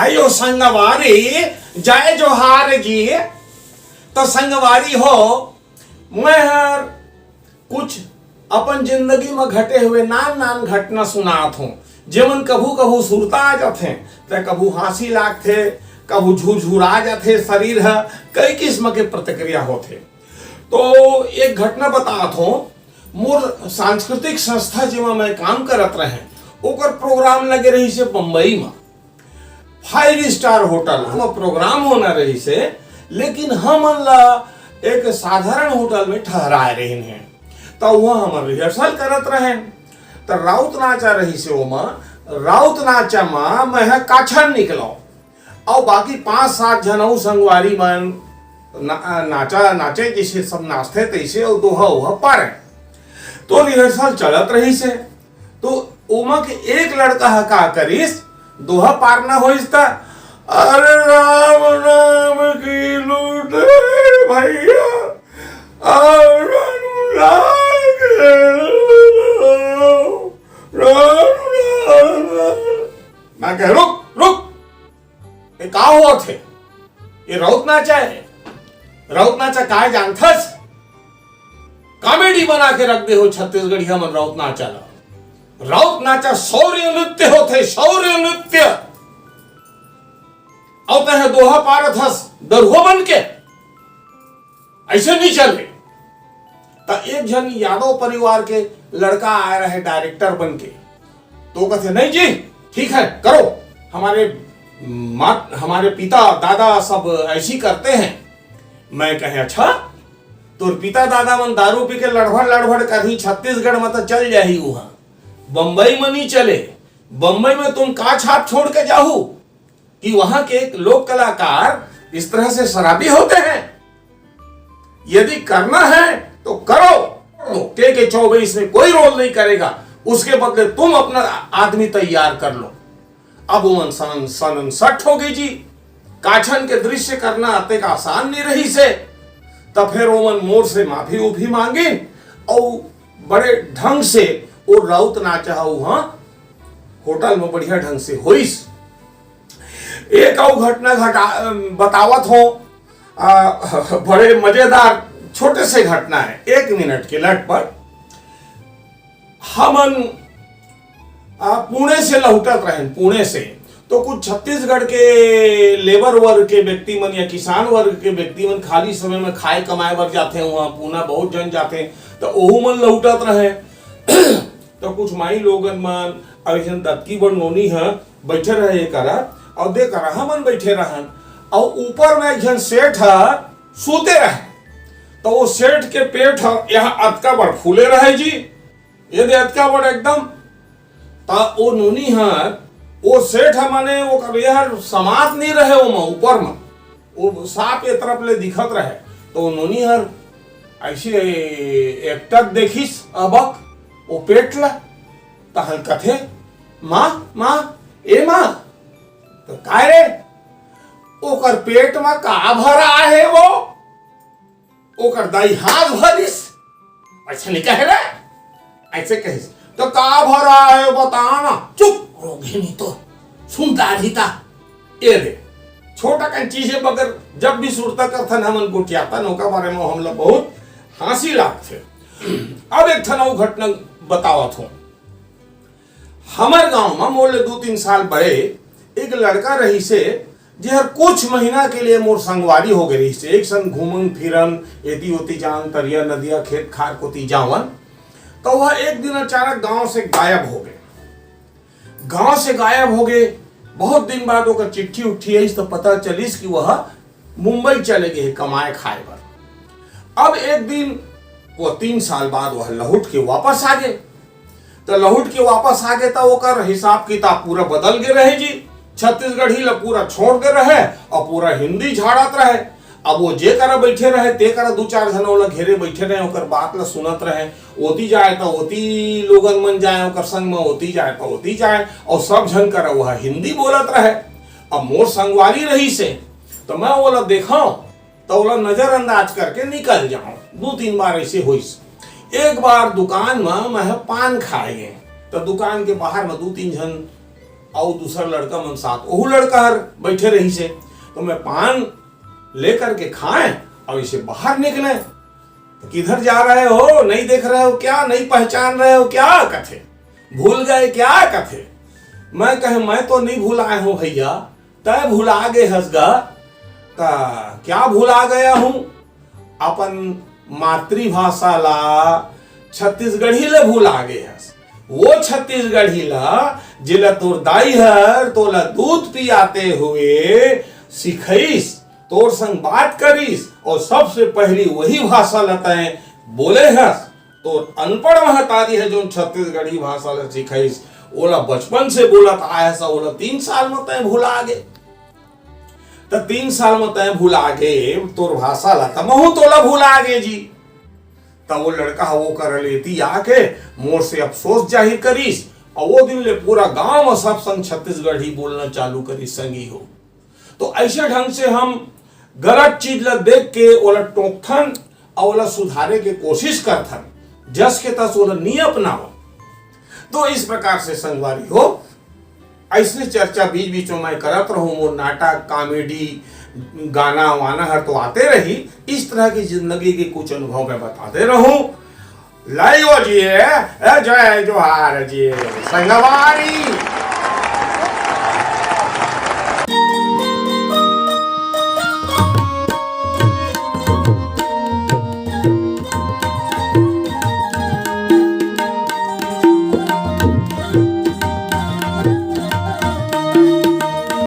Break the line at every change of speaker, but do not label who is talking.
आयो संगवारी जय जोहार जी। तो संगवारी हो, मैं हर कुछ अपन जिंदगी में घटे हुए नान नान घटना सुनात हूँ, जेमन कभू कभू सुरता आ जाते, तो कभू हंसी लागते, कभू झुरझुरा जाते शरीर है, कई किस्म के प्रतिक्रिया होते। तो एक घटना बतात हूँ, मोर सांस्कृतिक संस्था जेमा मैं काम करत रहे, ओकर प्रोग्राम लगे रही से बम्बई में 5 स्टार होटल में प्रोग्राम होना रही से, लेकिन हम एक साधारण होटल में ठहराए रहे हैं। तो वह हम रिहर्सल करत रहे, तो राउत नाचा रही से ओमा राउत नाचा में मैं काछन निकलो और बाकी 5-7 जनऊ संगवारी मन नाचा नाचे जैसे सब नाचते तैसे और दोहा वह पारे। तो रिहर्सल चलत रही से, तो ओमा के एक लड़का है का करिस दोहा पार ना होइस ता, अरे राम राम की लूट भैया, मैं कह रुक रुक, ये का हुआ थे, ये राउत नाचा है। राउत नाचा का जानथस, कॉमेडी बना के रख दे हो छत्तीसगढ़ी हम राउत नाचा ला। राउत नाचा शौर्य नृत्य होते, शौर्य नृत्य। औते है दोहा पारत हस दरहो बन के, ऐसे नहीं चले। तो एक जन यादव परिवार के लड़का आया रहे डायरेक्टर बन के, तो कहते नहीं जी ठीक है करो, हमारे पिता दादा सब ऐसी करते हैं। मैं कहे अच्छा, तो पिता दादा मन दारू पी के लड़भड़ लड़भड़ कहीं छत्तीसगढ़ में तो चल जाही, वहां बंबई में नहीं चले। बंबई में तुम का छाप छोड़ के जाहू कि वहां के एक लोक कलाकार इस तरह से शराबी होते हैं। यदि करना है तो करो, के 24 में कोई रोल नहीं करेगा, उसके बदले तुम अपना आदमी तैयार कर लो। अब वो सन सट हो गई जी, काछन के दृश्य करना आते का आसान नहीं रही से। तब फिर ओमन मोर से माफी उफी मांगी और बड़े ढंग से वो राउत नाचा वहां होटल में बढ़िया ढंग से होइस। एक और घटना बतावत हो, बड़े मजेदार छोटे से घटना है, 1 मिनट के लट पर। हमन पुणे से लौटत रहे, पुणे से तो कुछ छत्तीसगढ़ के लेबर वर्ग के व्यक्ति मन या किसान वर्ग के व्यक्ति मन खाली समय में खाए कमाए बर जाते हैं, वहां पूना बहुत जन जाते हैं, तो ओहू मन लौटत रहे। तो कुछ माई लोगन मन ऐसा दत्की बड़ नोनी है बैठे रहे करा और देख रहा मन बैठे रहन, और ऊपर में एक जन सेठ है सोते रहे। तो वो सेठ के पेट यहाँ अतका बड़ फूले रहे जी, ये दे अतका बड़ एकदम। तो वो नोनी है, वो सेठ है माने वो कभी यार समात नहीं रहे, वो ऊपर में वो साफ ये तरफ ले दिखत रहे। तो नोनी हर ऐसी एकटक देखिस अबक वो पेट ला, तहल कथे माँ माँ ए माँ, तो काय रे ओकर पेट में का भरा है, वो ओकर दाई हाथ भरिस, ऐसे नहीं कह रहे, ऐसे कहिस तो का भरा है बताना। चुप रोगिनी तो सुनता रहीता, ये दे छोटा कन चीज है, मगर जब भी सुरता करथन हमन गुटियाता नौका बारे में हम लोग बहुत हंसी लागथे। अब एक ठन घटना बतावत हूँ। हमारे गांव में मोर ले 2-3 साल बड़े एक लड़का रही से, जहर कुछ महीना के लिए मोर संगवारी हो गई रही से। एक संग घूमन फिरन एती ओती जान, तरिया नदिया खेत खार कोती जावन। तो वह एक दिन अचानक गांव से गायब हो गए। गांव से गायब हो गए, बहुत दिन बाद ओकर चिट्ठी उठी है तो पता चलिस कि वह मुंबई चले गए कमाए खाए पर। अब एक दिन वो 3 साल बाद वह लौट के वापस आ गए। तो लौट के वापस आ गए तो ओकर हिसाब किताब पूरा बदल गए रहे जी। छत्तीसगढ़ी ला पूरा छोड़ दे रहे और पूरा हिंदी झाड़त रहे। अब वो जे करा बैठे रहे ते करा 2-4 जनों ला घेरे बैठे रहे, ओकर बात ला सुनत रहे। ओती जाए तो ओती लोगन मन जाए ओकर संग में, ओती जाए तो ओती जाए, और सब जन करा वह हिंदी बोलत रहे। अब मोर संगवारी रही से, तो मैं वो ला देखा तो वो नजरअंदाज करके निकल जाऊं। 2-3 बार ऐसे हुईस। एक बार दुकान में मैं पान खाए गए, तो दुकान के बाहर में 2-3 जन और दूसरा लड़का मन साथ ओहू लड़का हर बैठे रही से। तो मैं पान लेकर के खाएं और इसे बाहर निकले। तो किधर जा रहे हो, नहीं देख रहे हो क्या, नहीं पहचान रहे हो क्या, कथे भूल गए क्या, कथे। मैं कहे मैं तो नहीं भुलाए हूं भैया, तय भुला गए हंसगा। क्या भुला गया हूं, अपन मातृभाषा ला छत्तीसगढ़ी ले भुला गए हस। वो छत्तीसगढ़ी ला जिला तोर दाई हर तोला दूध पियाते हुए सिखईस, तोर संग बात करीस और सबसे पहली वही भाषा लताए बोले हस। तो अनपढ़ महतारी है जो छत्तीसगढ़ी भाषा ला सिखईस, ओला बचपन से बोलत आया सा, ओला 3 साल में तय भुला गे। तो 3 साल में तय भुला गे तोर भाषा ला, तमहू तोला भुला गे जी। तब वो लड़का वो कर लेती आके मोर से अफसोस जाहिर करीस और वो दिन ले पूरा गांव में सब संग छत्तीसगढ़ी बोलना चालू करीस संगी हो। तो ऐसे ढंग से हम गलत चीज ला देख के ओला टोकथन और ओला सुधारे के कोशिश करथन, जस के तस ओला नहीं अपनाओ। तो इस प्रकार से संगवारी हो ऐसे चर्चा बीच बीच में मैं करत रहूं। मोर नाटक कॉमेडी गाना वाना हर तो आते रही, इस तरह की जिंदगी के कुछ अनुभव मैं बताते रहूं। लाइयो जी जय जोहार जी संगवारी।